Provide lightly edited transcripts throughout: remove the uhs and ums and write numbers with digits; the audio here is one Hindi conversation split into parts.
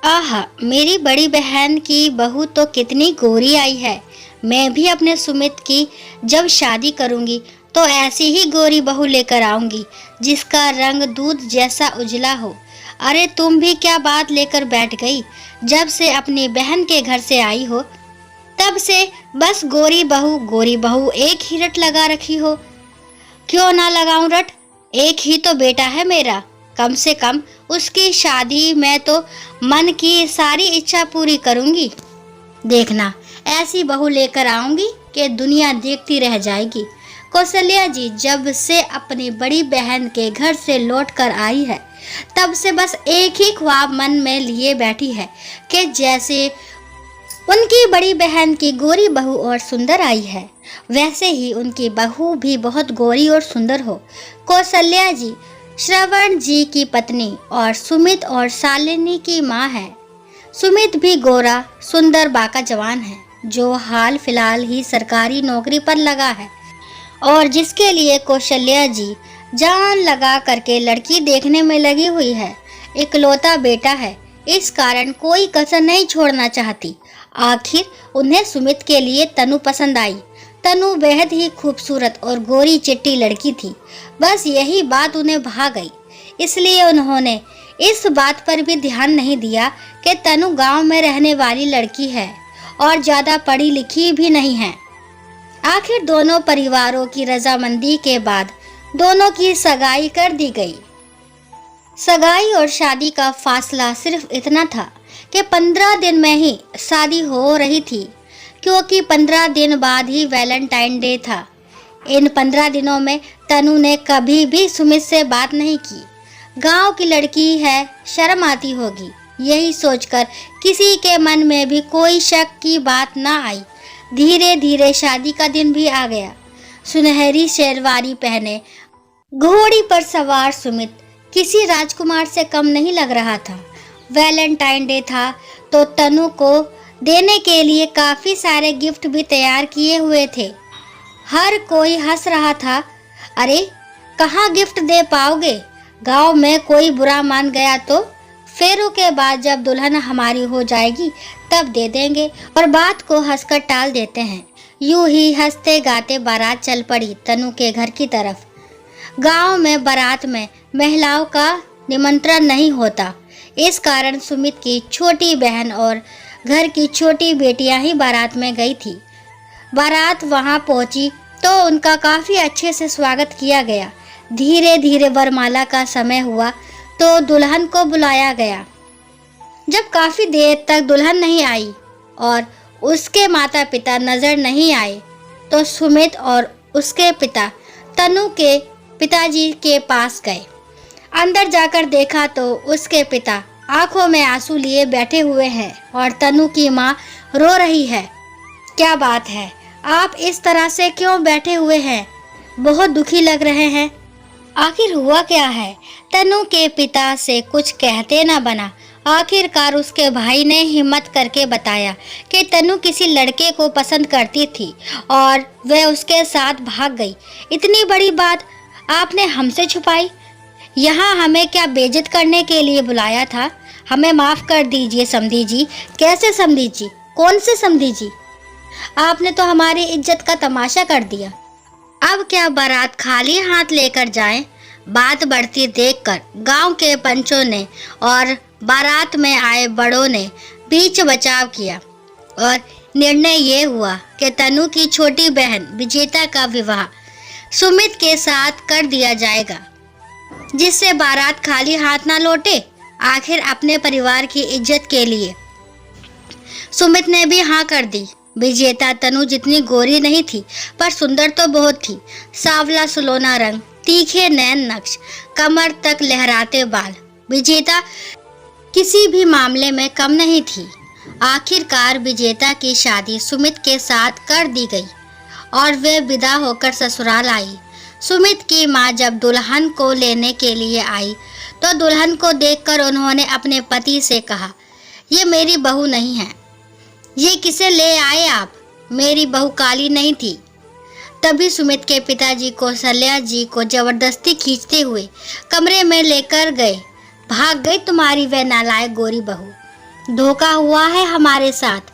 आहा, मेरी बड़ी बहन की बहू तो कितनी गोरी आई है। मैं भी अपने सुमित की जब शादी करूंगी तो ऐसी ही गोरी बहू लेकर आऊंगी जिसका रंग दूध जैसा उजला हो। अरे तुम भी क्या बात लेकर बैठ गई। जब से अपनी बहन के घर से आई हो तब से बस गोरी बहू एक ही रट लगा रखी हो। क्यों ना लगाऊं रट, एक ही तो बेटा है मेरा। कम से कम उसकी शादी में तो मन की सारी इच्छा पूरी करूंगी। देखना, ऐसी बहू लेकर आऊंगी कि दुनिया देखती रह जाएगी। कौशल्या जी जब से अपनी बड़ी बहन के घर से लौट कर आई है तब से बस एक ही ख्वाब मन में लिए बैठी है कि जैसे उनकी बड़ी बहन की गोरी बहू और सुंदर आई है वैसे ही उनकी बहू भी बहुत गोरी और सुंदर हो। कौशल्या जी श्रवण जी की पत्नी और सुमित और शालिनी की माँ है। सुमित भी गोरा सुंदर बाका जवान है जो हाल फिलहाल ही सरकारी नौकरी पर लगा है और जिसके लिए कौशल्या जी जान लगा करके लड़की देखने में लगी हुई है। इकलौता बेटा है, इस कारण कोई कसर नहीं छोड़ना चाहती। आखिर उन्हें सुमित के लिए तनु पसंद आई। तनु बेहद ही खूबसूरत और गोरी चिट्टी लड़की थी। बस यही बात उन्हें भा गई, इसलिए उन्होंने इस बात पर भी ध्यान नहीं दिया कि तनु गांव में रहने वाली लड़की है और ज़्यादा पढ़ी लिखी भी नहीं है। आखिर दोनों परिवारों की रजामंदी के बाद दोनों की सगाई कर दी गई। सगाई और शादी का फासला सिर्फ इतना था कि 15 दिन में ही शादी हो रही थी, क्योंकि 15 दिन बाद ही वैलेंटाइन डे था। इन 15 दिनों में तनु ने कभी भी सुमित से बात नहीं की। गांव की लड़की है, शर्म आती होगी, यही सोचकर किसी के मन में भी कोई शक की बात ना आई। धीरे धीरे शादी का दिन भी आ गया। सुनहरी शेरवानी पहने घोड़ी पर सवार सुमित किसी राजकुमार से कम नहीं लग रहा था। वैलेंटाइन डे था तो तनु को देने के लिए काफ़ी सारे गिफ्ट भी तैयार किए हुए थे। हर कोई हंस रहा था, अरे कहाँ गिफ्ट दे पाओगे, गांव में कोई बुरा मान गया तो फेरों के बाद जब दुल्हन हमारी हो जाएगी तब दे देंगे और बात को हंसकर टाल देते हैं। यूं ही हंसते गाते बारात चल पड़ी तनु के घर की तरफ। गांव में बारात में महिलाओं का निमंत्रण नहीं होता, इस कारण सुमित की छोटी बहन और घर की छोटी बेटियां ही बारात में गई थी। बारात वहां पहुंची तो उनका काफ़ी अच्छे से स्वागत किया गया। धीरे धीरे वरमाला का समय हुआ तो दुल्हन को बुलाया गया। जब काफ़ी देर तक दुल्हन नहीं आई और उसके माता पिता नज़र नहीं आए तो सुमित और उसके पिता तनु के पिताजी के पास गए। अंदर जाकर देखा तो उसके पिता आंखों में आंसू लिए बैठे हुए हैं और तनु की माँ रो रही है। क्या बात है, आप इस तरह से क्यों बैठे हुए हैं? बहुत दुखी लग रहे हैं। आखिर हुआ क्या है? तनु के पिता से कुछ कहते ना बना। आखिरकार उसके भाई ने हिम्मत करके बताया कि तनु किसी लड़के को पसंद करती थी और वह उसके साथ भाग गई। इतनी बड़ी बात आपने हमसे छुपाई। यहाँ हमें क्या बेइज्जत करने के लिए बुलाया था? हमें माफ़ कर दीजिए समधी जी। कैसे समधी जी? कौन से समधी जी? आपने तो हमारी इज्जत का तमाशा कर दिया। अब क्या बारात खाली हाथ लेकर जाएं? बात बढ़ती देखकर गांव के पंचों ने और बारात में आए बड़ों ने बीच बचाव किया और निर्णय ये हुआ कि तनु की छोटी बहन विजेता का विवाह सुमित के साथ कर दिया जाएगा, जिससे बारात खाली हाथ ना लौटे। आखिर अपने परिवार की इज्जत के लिए सुमित ने भी हाँ कर दी। विजेता तनु जितनी गोरी नहीं थी पर सुंदर तो बहुत थी। सांवला सुलौना रंग, तीखे नैन नक्श, कमर तक लहराते बाल। विजेता किसी भी मामले में कम नहीं थी। आखिरकार विजेता की शादी सुमित के साथ कर दी गई और वे विदा होकर ससुराल आई। सुमित की माँ जब दुल्हन को लेने के लिए आई तो दुल्हन को देखकर उन्होंने अपने पति से कहा, ये मेरी बहू नहीं है। ये किसे ले आए आप? मेरी बहू काली नहीं थी। तभी सुमित के पिताजी कौशल्या जी को जबरदस्ती खींचते हुए कमरे में लेकर गए। भाग गई तुम्हारी वह नालायक गोरी बहू। धोखा हुआ है हमारे साथ।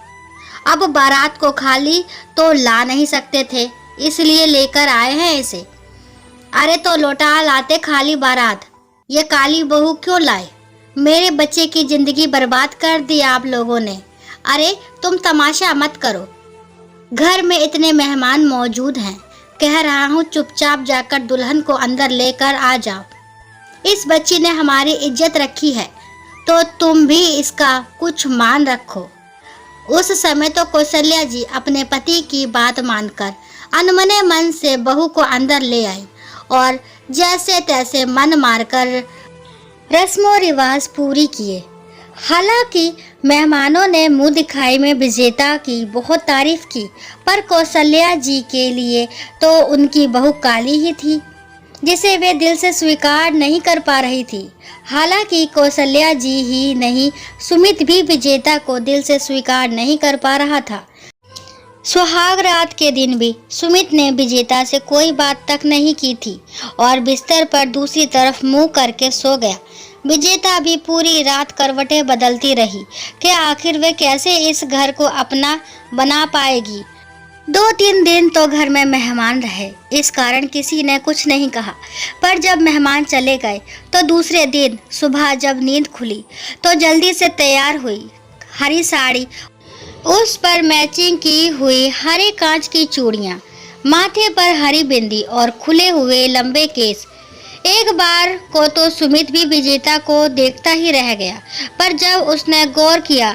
अब बारात को खाली तो ला नहीं सकते थे, इसलिए लेकर आए हैं इसे। अरे तो लौटा लाते खाली बारात, ये काली बहू क्यों लाए? मेरे बच्चे की जिंदगी बर्बाद कर दी आप लोगों ने। अरे तुम तमाशा मत करो, घर में इतने मेहमान मौजूद हैं। कह रहा हूँ चुपचाप जाकर दुल्हन को अंदर लेकर आ जाओ। इस बच्ची ने हमारी इज्जत रखी है, तो तुम भी इसका कुछ मान रखो। उस समय तो कौशल्या जी अपने पति की बात मानकर अनमने मन से बहू को अंदर ले आई और जैसे तैसे मन मारकर रस्मों रिवाज पूरी किए। हालांकि मेहमानों ने मुंह दिखाई में विजेता की बहुत तारीफ की, पर कौशल्या जी के लिए तो उनकी बहू काली ही थी, जिसे वे दिल से स्वीकार नहीं कर पा रही थी। हालांकि कौशल्या जी ही नहीं, सुमित भी विजेता को दिल से स्वीकार नहीं कर पा रहा था। सुहाग रात के दिन भी सुमित ने विजेता से कोई बात तक नहीं की थी और बिस्तर पर दूसरी तरफ मुंह करके सो गया। विजेता भी पूरी रात करवटें बदलती रही कि आखिर वे कैसे इस घर को अपना बना पाएगी। 2-3 दिन तो घर में मेहमान रहे, इस कारण किसी ने कुछ नहीं कहा। पर जब मेहमान चले गए तो दूसरे दिन सुबह जब नींद खुली तो जल्दी से तैयार हुई। हरी साड़ी, उस पर मैचिंग की हुई हरे कांच की चूड़ियाँ, माथे पर हरी बिंदी और खुले हुए लंबे केस। एक बार को तो सुमित भी विजेता को देखता ही रह गया, पर जब उसने गौर किया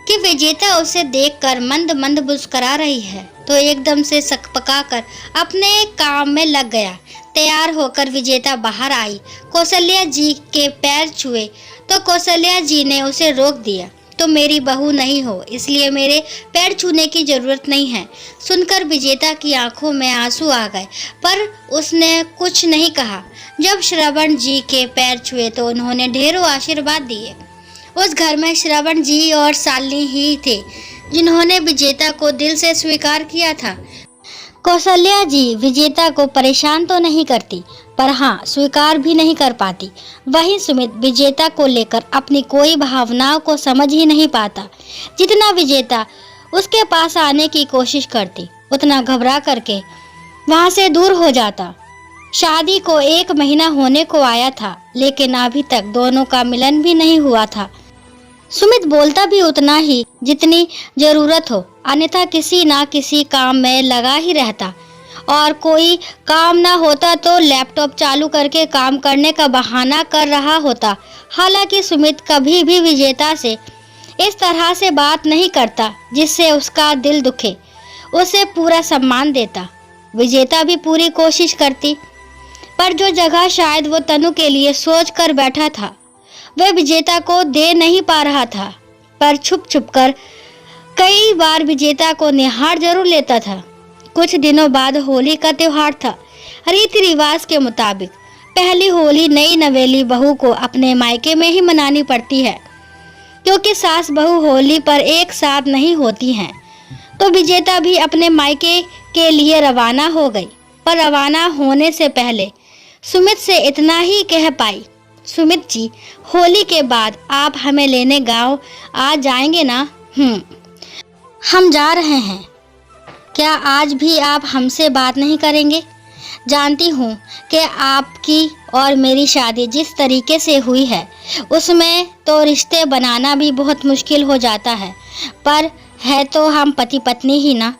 कि विजेता उसे देखकर मंद मंद मुस्कुरा रही है तो एकदम से सकपकाकर अपने काम में लग गया। तैयार होकर विजेता बाहर आई, कौशल्या जी के पैर छुए तो कौशल्या जी ने उसे रोक दिया। तो मेरी बहू नहीं हो, इसलिए मेरे पैर छूने की जरूरत नहीं है। सुनकर विजेता की आंखों में आंसू आ गए, पर उसने कुछ नहीं कहा। जब श्रवण जी के पैर छुए तो उन्होंने ढेरों आशीर्वाद दिए। उस घर में श्रवण जी और शालिनी ही थे जिन्होंने विजेता को दिल से स्वीकार किया था। कौशल्या जी विजेता को परेशान तो नहीं करती, पर हाँ स्वीकार भी नहीं कर पाती। वहीं सुमित विजेता को लेकर अपनी कोई भावनाओं को समझ ही नहीं पाता। जितना विजेता उसके पास आने की कोशिश करती, उतना घबरा करके वहां से दूर हो जाता। शादी को 1 महीना होने को आया था, लेकिन अभी तक दोनों का मिलन भी नहीं हुआ था। सुमित बोलता भी उतना ही जितनी जरूरत हो, अन्यथा किसी ना किसी काम में लगा ही रहता और कोई काम ना होता तो लैपटॉप चालू करके काम करने का बहाना कर रहा होता। हालांकि सुमित कभी भी विजेता से इस तरह से बात नहीं करता जिससे उसका दिल दुखे, उसे पूरा सम्मान देता। विजेता भी पूरी कोशिश करती, पर जो जगह शायद वो तनु के लिए सोच कर बैठा था वह विजेता को दे नहीं पा रहा था। पर छुप छुप कर कई बार विजेता को निहार जरूर लेता था। कुछ दिनों बाद होली का त्योहार था। रीति रिवाज के मुताबिक पहली होली नई नवेली बहू को अपने मायके में ही मनानी पड़ती है, क्योंकि सास बहू होली पर एक साथ नहीं होती हैं। तो विजेता भी अपने मायके के लिए रवाना हो गई, पर रवाना होने से पहले सुमित से इतना ही कह पाई, सुमित जी होली के बाद आप हमें लेने गांव आ जाएंगे ना? हम जा रहे हैं। क्या आज भी आप हमसे बात नहीं करेंगे? जानती हूँ कि आपकी और मेरी शादी जिस तरीके से हुई है उसमें तो रिश्ते बनाना भी बहुत मुश्किल हो जाता है, पर है तो हम पति पत्नी ही ना।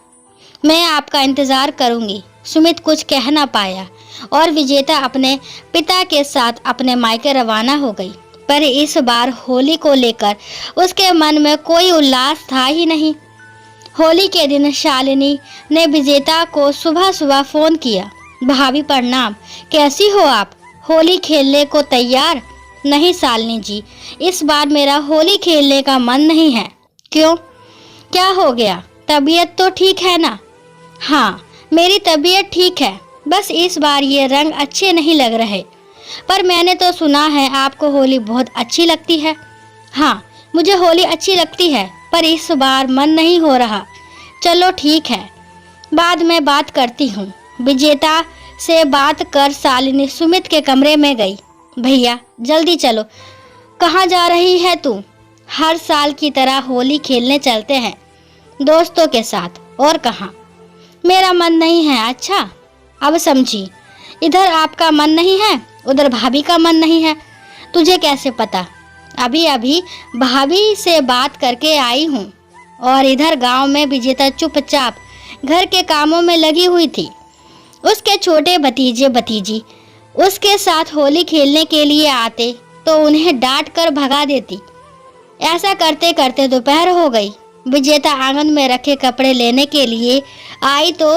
मैं आपका इंतज़ार करूँगी। सुमित कुछ कह ना पाया और विजेता अपने पिता के साथ अपने मायके रवाना हो गई। पर इस बार होली को लेकर उसके मन में कोई उल्लास था ही नहीं। होली के दिन शालिनी ने विजेता को सुबह सुबह फोन किया, भाभी प्रणाम, कैसी हो आप? होली खेलने को तैयार? नहीं शालिनी जी, इस बार मेरा होली खेलने का मन नहीं है। क्यों, क्या हो गया? तबीयत तो ठीक है ना? हाँ मेरी तबीयत ठीक है, बस इस बार ये रंग अच्छे नहीं लग रहे। पर मैंने तो सुना है आपको होली बहुत अच्छी लगती है। हाँ मुझे होली अच्छी लगती है, पर इस बार मन नहीं हो रहा। चलो ठीक है, बाद में बात करती हूँ। विजेता से बात कर शालिनी सुमित के कमरे में गई। भैया जल्दी चलो, कहाँ जा रही है तू? हर साल की तरह होली खेलने चलते हैं दोस्तों के साथ, और कहाँ। मेरा मन नहीं है। अच्छा, अब समझी। इधर आपका मन नहीं है, उधर भाभी का मन नहीं है। तुझे कैसे पता? अभी अभी भाभी से बात करके आई हूँ। और इधर गांव में विजेता चुपचाप घर के कामों में लगी हुई थी। उसके छोटे भतीजे भतीजी उसके साथ होली खेलने के लिए आते तो उन्हें डांट कर भगा देती। ऐसा करते करते दोपहर हो गई। विजेता आंगन में रखे कपड़े लेने के लिए आई तो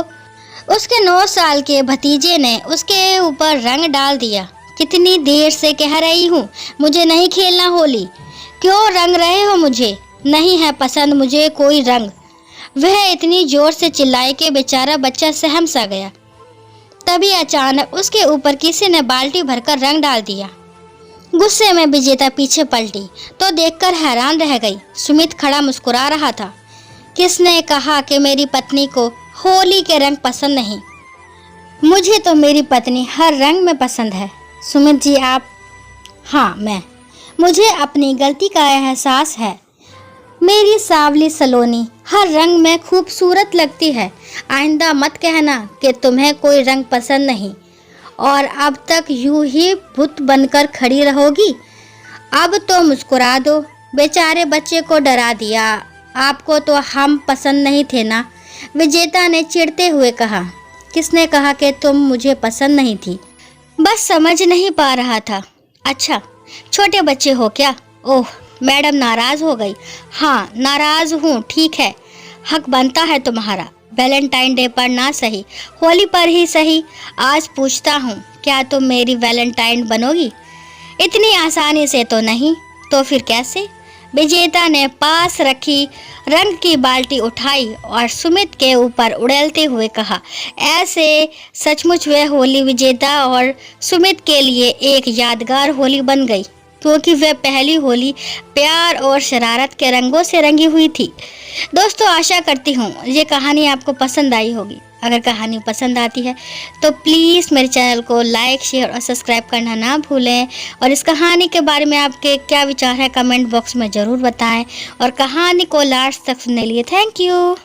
उसके 9 साल के भतीजे ने उसके ऊपर रंग डाल दिया। कितनी देर से कह रही हूँ मुझे नहीं खेलना होली, क्यों रंग रहे हो मुझे? नहीं है पसंद मुझे कोई रंग। वह इतनी जोर से चिल्लाई कि बेचारा बच्चा सहम सा गया। तभी अचानक उसके ऊपर किसी ने बाल्टी भरकर रंग डाल दिया। गुस्से में विजेता पीछे पलटी तो देखकर हैरान रह गई। सुमित खड़ा मुस्कुरा रहा था। किसने कहा कि मेरी पत्नी को होली के रंग पसंद नहीं? मुझे तो मेरी पत्नी हर रंग में पसंद है। सुमित जी आप? हाँ मैं। मुझे अपनी गलती का एहसास है। मेरी सावली सलोनी हर रंग में खूबसूरत लगती है। आइंदा मत कहना कि तुम्हें कोई रंग पसंद नहीं और अब तक यूं ही भूत बनकर खड़ी रहोगी। अब तो मुस्कुरा दो। बेचारे बच्चे को डरा दिया। आपको तो हम पसंद नहीं थे ना? विजेता ने चिढ़ते हुए कहा। किसने कहा कि तुम मुझे पसंद नहीं थी? बस समझ नहीं पा रहा था। अच्छा, छोटे बच्चे हो क्या? ओह, मैडम नाराज हो गई। हाँ नाराज हूँ, ठीक है, हक बनता है तुम्हारा। वैलेंटाइन डे पर ना सही, होली पर ही सही। आज पूछता हूँ, क्या तुम मेरी वैलेंटाइन बनोगी? इतनी आसानी से तो नहीं। तो फिर कैसे? विजेता ने पास रखी रंग की बाल्टी उठाई और सुमित के ऊपर उड़ेलते हुए कहा। ऐसे सचमुच वह होली विजेता और सुमित के लिए एक यादगार होली बन गई, क्योंकि वह पहली होली प्यार और शरारत के रंगों से रंगी हुई थी। दोस्तों, आशा करती हूँ ये कहानी आपको पसंद आई होगी। अगर कहानी पसंद आती है तो प्लीज़ मेरे चैनल को लाइक, शेयर और सब्सक्राइब करना ना भूलें। और इस कहानी के बारे में आपके क्या विचार है कमेंट बॉक्स में ज़रूर बताएं। और कहानी को लास्ट तक सुनने के लिए थैंक यू।